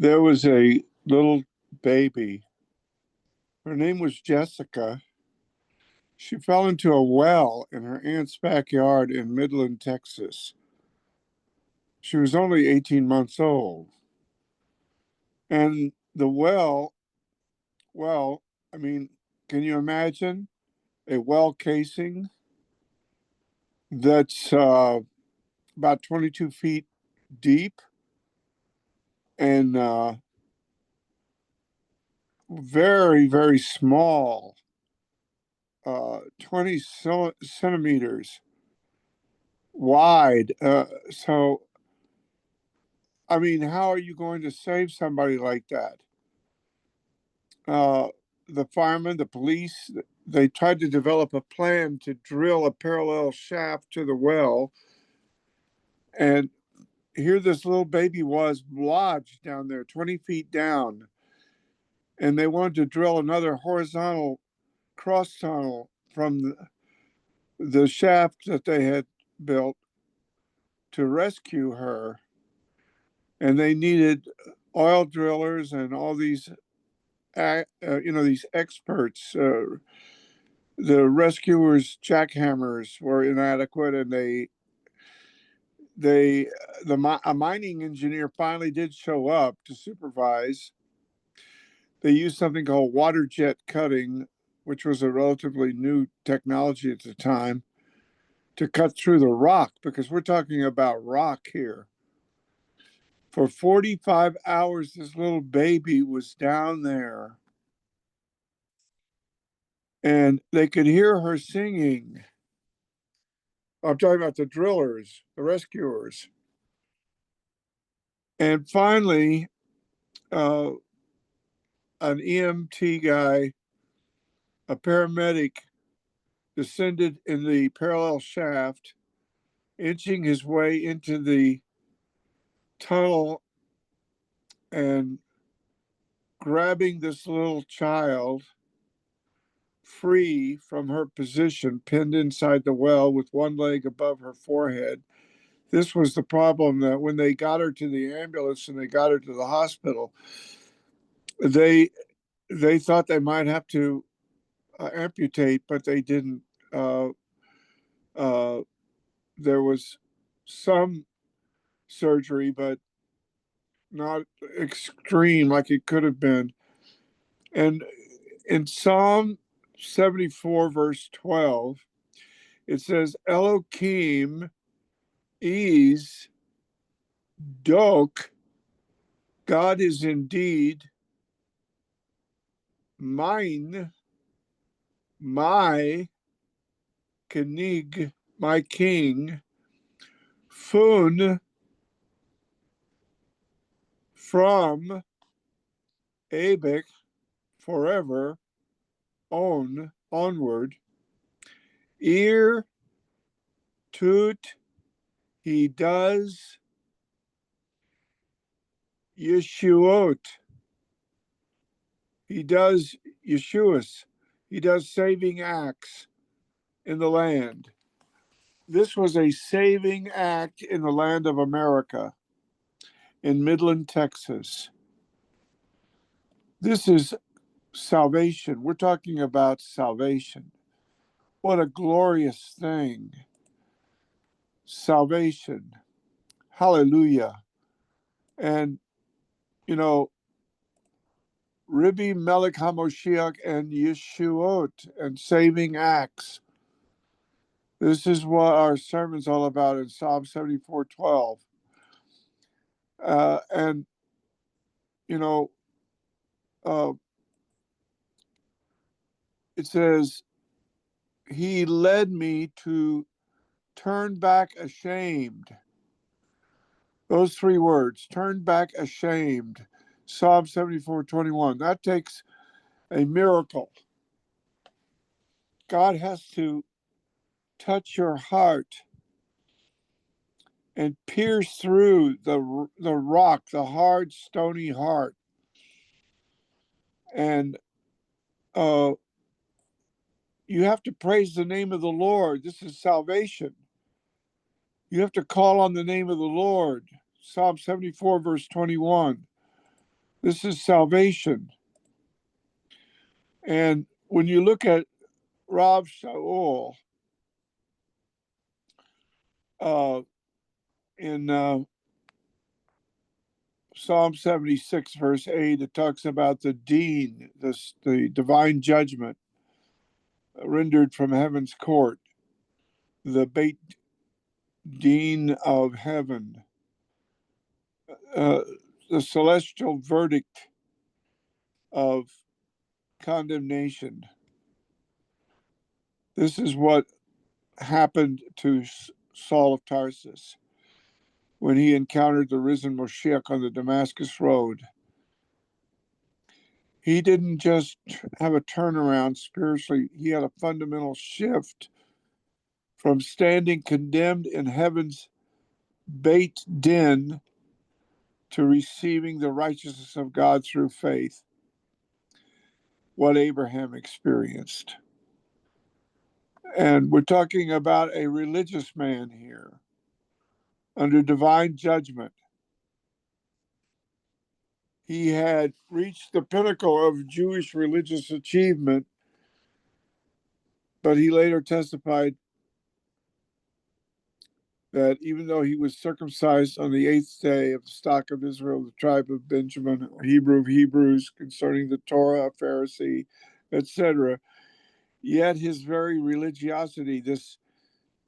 There was a little baby. Her name was Jessica. She fell into a well in her aunt's backyard in Midland, Texas. She was only 18 months old. And the well, I mean, can you imagine a well casing that's about 22 feet deep and very, very small, 20 centimeters wide. So, I mean, how are you going to save somebody like that? The firemen, the police, they tried to develop a plan to drill a parallel shaft to the well. And here this little baby was lodged down there, 20 feet down. And they wanted to drill another horizontal cross tunnel from the shaft that they had built to rescue her. And they needed oil drillers and all these, these experts. The rescuers' jackhammers were inadequate, and a mining engineer finally did show up to supervise. They used something called water jet cutting, which was a relatively new technology at the time, to cut through the rock, because we're talking about rock here. For 45 hours, this little baby was down there, and they could hear her singing. I'm talking about the drillers, the rescuers. And finally, an EMT guy, a paramedic, descended in the parallel shaft, inching his way into the tunnel and grabbing this little child free from her position, pinned inside the well with one leg above her forehead. This was the problem, that when they got her to the ambulance and they got her to the hospital, they thought they might have to amputate, but they didn't. There was some surgery, but not extreme like it could have been. And in Psalm 74, verse 12, it says, Elohim is dok, God is indeed mine, my kenig, my king, fun, from, abek, forever, onward, ear, tut, he does, Yeshuot, he does Yeshuas, he does saving acts in the land. This was a saving act in the land of America, in Midland, Texas. This is salvation. We're talking about salvation. What a glorious thing. Salvation. Hallelujah. And, you know, Rebbe, Melech, HaMoshiach, and Yeshuot, and saving acts. This is what our sermon's all about in Psalm 74:12. And, you know, uh, it says, he led me to turn back ashamed. Those three words, turn back ashamed. Psalm 74:21. That takes a miracle. God has to touch your heart and pierce through the rock, the hard, stony heart. And you have to praise the name of the Lord. This is salvation. You have to call on the name of the Lord. Psalm 74, verse 21. This is salvation. And when you look at Rav Shaul in Psalm 76, verse 8, it talks about the deen, the divine judgment rendered from heaven's court, the Beit Din of heaven, the celestial verdict of condemnation. This is what happened to Saul of Tarsus when he encountered the risen Moshiach on the Damascus Road. He didn't just have a turnaround spiritually, he had a fundamental shift from standing condemned in heaven's Beit Din to receiving the righteousness of God through faith, what Abraham experienced. And we're talking about a religious man here under divine judgment. He had reached the pinnacle of Jewish religious achievement, but he later testified that even though he was circumcised on the 8th day of the stock of Israel, the tribe of Benjamin, Hebrew of Hebrews, concerning the Torah, a Pharisee, etc., yet his very religiosity, this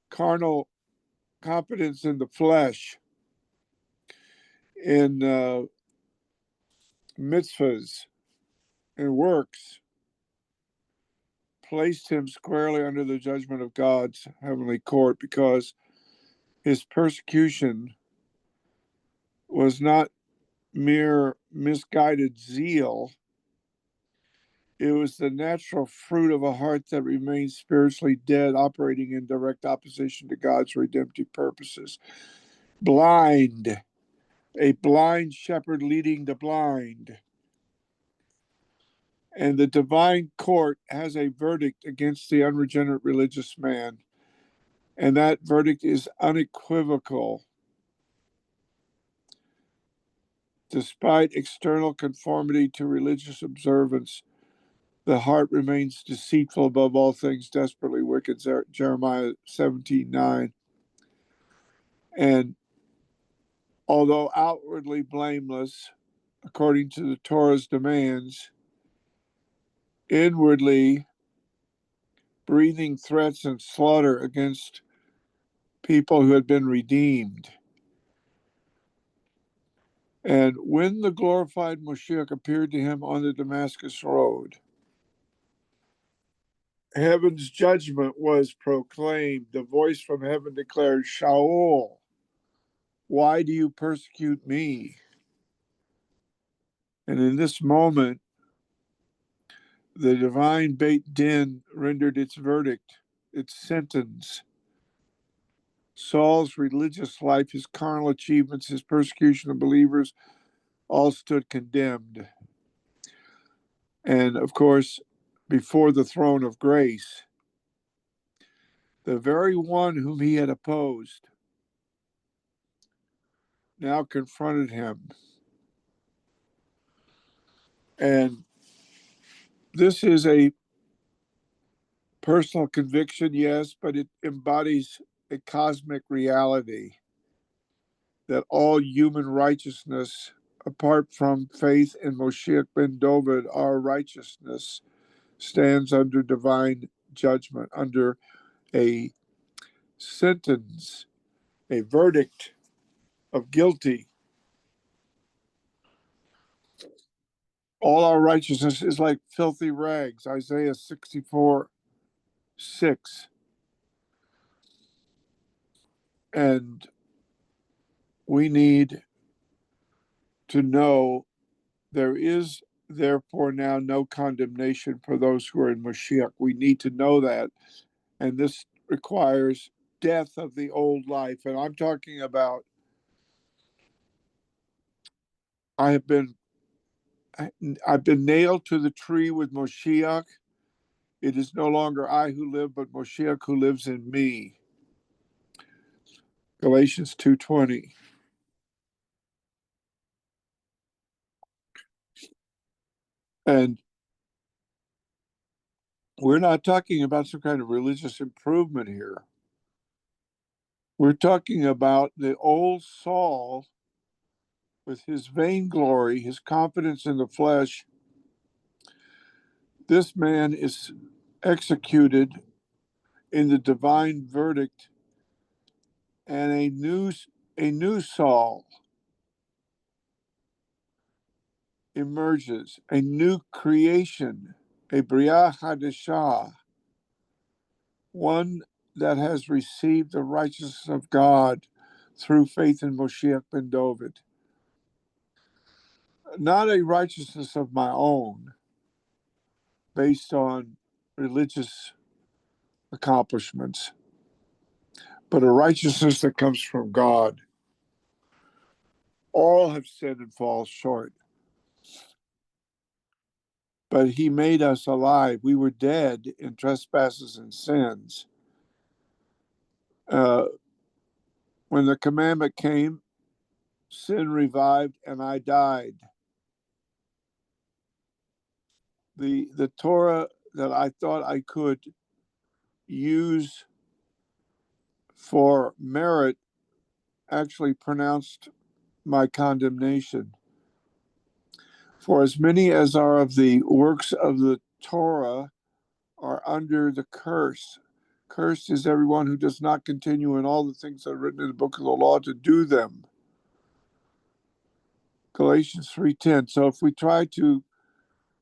carnal competence in the flesh, in mitzvahs and works, placed him squarely under the judgment of God's heavenly court, because his persecution was not mere misguided zeal. It was the natural fruit of a heart that remains spiritually dead, operating in direct opposition to God's redemptive purposes. Blind, a blind shepherd leading the blind. And the divine court has a verdict against the unregenerate religious man. And that verdict is unequivocal. Despite external conformity to religious observance, the heart remains deceitful above all things, desperately wicked, Jeremiah 17:9. And although outwardly blameless, according to the Torah's demands, inwardly breathing threats and slaughter against people who had been redeemed. And when the glorified Moshiach appeared to him on the Damascus Road, heaven's judgment was proclaimed. The voice from heaven declared, Shaul, why do you persecute me? And in this moment, the divine Beit Din rendered its verdict, its sentence. Saul's religious life, his carnal achievements, his persecution of believers, all stood condemned. And of course, before the throne of grace, the very one whom he had opposed now confronted him. And this is a personal conviction, yes, but it embodies a cosmic reality that all human righteousness, apart from faith in Moshiach ben David, our righteousness, stands under divine judgment, under a sentence, a verdict of guilty. All our righteousness is like filthy rags, Isaiah 64:6. And we need to know there is therefore now no condemnation for those who are in Mashiach. We need to know that. And this requires death of the old life. And I'm talking about I've been nailed to the tree with Moshiach. It is no longer I who live, but Moshiach who lives in me. Galatians 2:20. And we're not talking about some kind of religious improvement here. We're talking about the old Saul with his vainglory, his confidence in the flesh. This man is executed in the divine verdict, and a new Saul emerges, a new creation, a Briah Hadashah, one that has received the righteousness of God through faith in Moshiach ben David. Not a righteousness of my own based on religious accomplishments, but a righteousness that comes from God. All have sinned and fall short. But he made us alive. We were dead in trespasses and sins. When the commandment came, sin revived and I died. The Torah that I thought I could use for merit actually pronounced my condemnation. For as many as are of the works of the Torah are under the curse. Cursed is everyone who does not continue in all the things that are written in the book of the law to do them. Galatians 3:10. So if we try to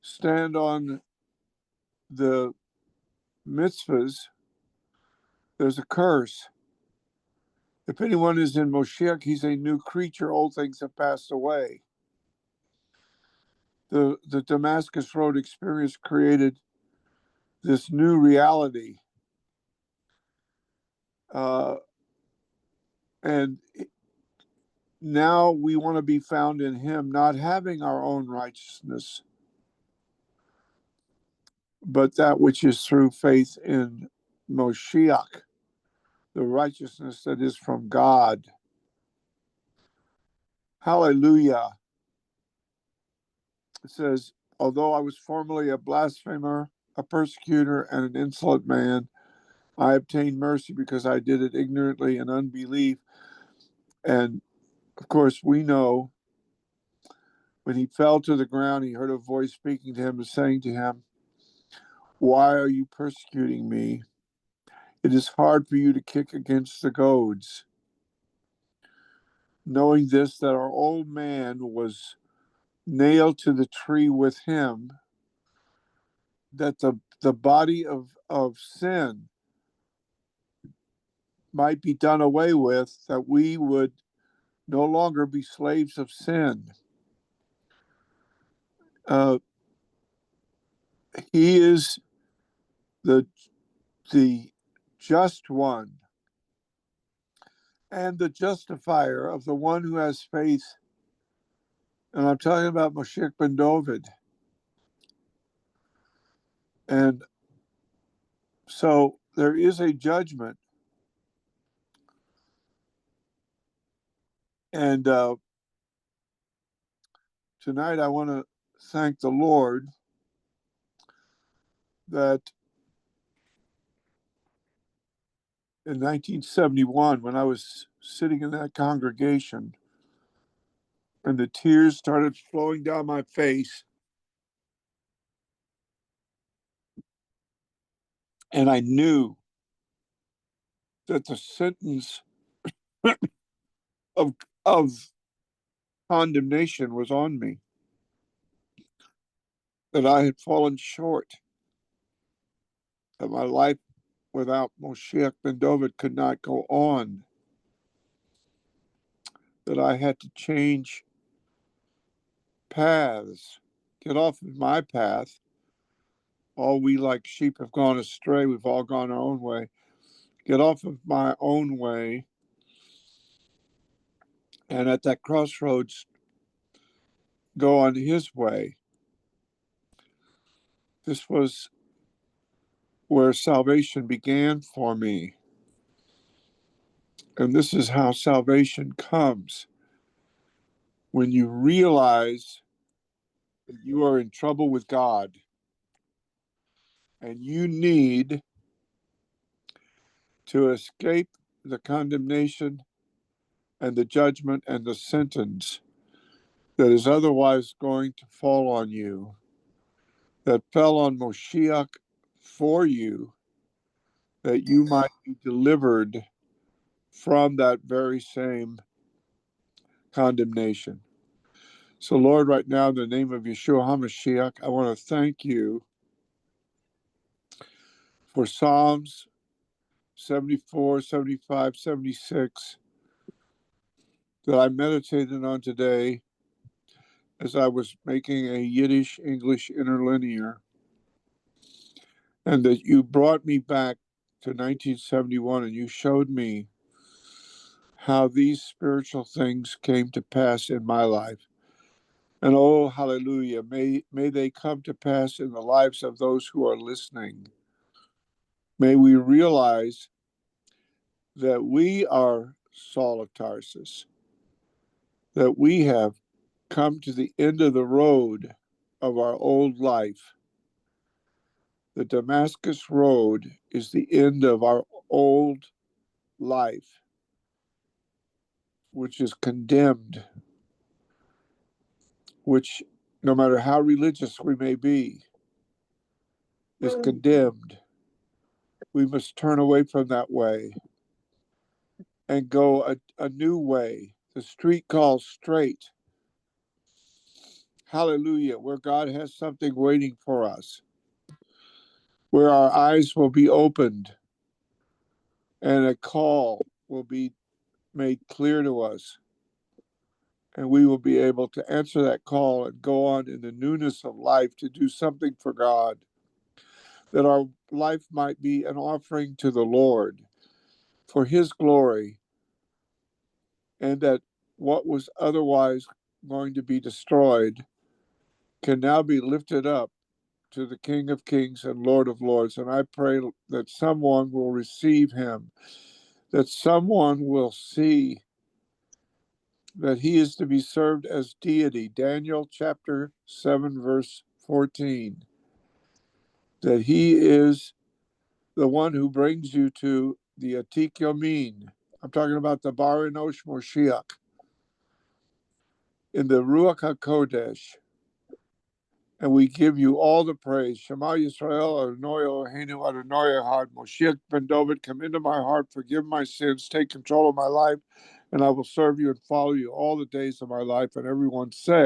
stand on the mitzvahs, there's a curse. If anyone is in Moshiach, he's a new creature. Old things have passed away. The Damascus Road experience created this new reality. And now we want to be found in him, not having our own righteousness, but that which is through faith in Moshiach, the righteousness that is from God. Hallelujah. It says, although I was formerly a blasphemer, a persecutor, and an insolent man, I obtained mercy because I did it ignorantly in unbelief. And of course, we know when he fell to the ground, he heard a voice speaking to him and saying to him, why are you persecuting me? It is hard for you to kick against the goads. Knowing this, that our old man was nailed to the tree with him, that the body of sin might be done away with, that we would no longer be slaves of sin. He is the just one and the justifier of the one who has faith. And I'm talking about Moshiach ben David. And so there is a judgment. And tonight I want to thank the Lord that in 1971, when I was sitting in that congregation and the tears started flowing down my face, and I knew that the sentence of condemnation was on me, that I had fallen short, that my life without Moshiach ben David could not go on, that I had to change paths, get off of my path. All we like sheep have gone astray. We've all gone our own way. Get off of my own way. And at that crossroads, go on his way. This was where salvation began for me. And this is how salvation comes. When you realize You are in trouble with God, and you need to escape the condemnation and the judgment and the sentence that is otherwise going to fall on you, that fell on Moshiach for you, that you might be delivered from that very same condemnation. So, Lord, right now, in the name of Yeshua HaMoshiach, I want to thank you for Psalms 74, 75, 76 that I meditated on today as I was making a Yiddish English interlinear, and that you brought me back to 1971 and you showed me how these spiritual things came to pass in my life. And oh, hallelujah, may they come to pass in the lives of those who are listening. May we realize that we are Saul of Tarsus, that we have come to the end of the road of our old life. The Damascus Road is the end of our old life, which is condemned, which, no matter how religious we may be, is condemned. We must turn away from that way and go a new way. The street called straight. Hallelujah, where God has something waiting for us, where our eyes will be opened and a call will be made clear to us. And we will be able to answer that call and go on in the newness of life to do something for God, that our life might be an offering to the Lord for His glory, and that what was otherwise going to be destroyed can now be lifted up to the King of Kings and Lord of Lords. And I pray that someone will receive Him, that someone will see that He is to be served as deity. Daniel chapter 7, verse 14. That He is the one who brings you to the Atik Yomin. I'm talking about the Bar Enosh Moshiach in the Ruach HaKodesh. And we give you all the praise. Shema Yisrael, Adonai Eloheinu, Adonai Echad. Moshiach ben David, come into my heart, forgive my sins, take control of my life, and I will serve you and follow you all the days of my life. And everyone said,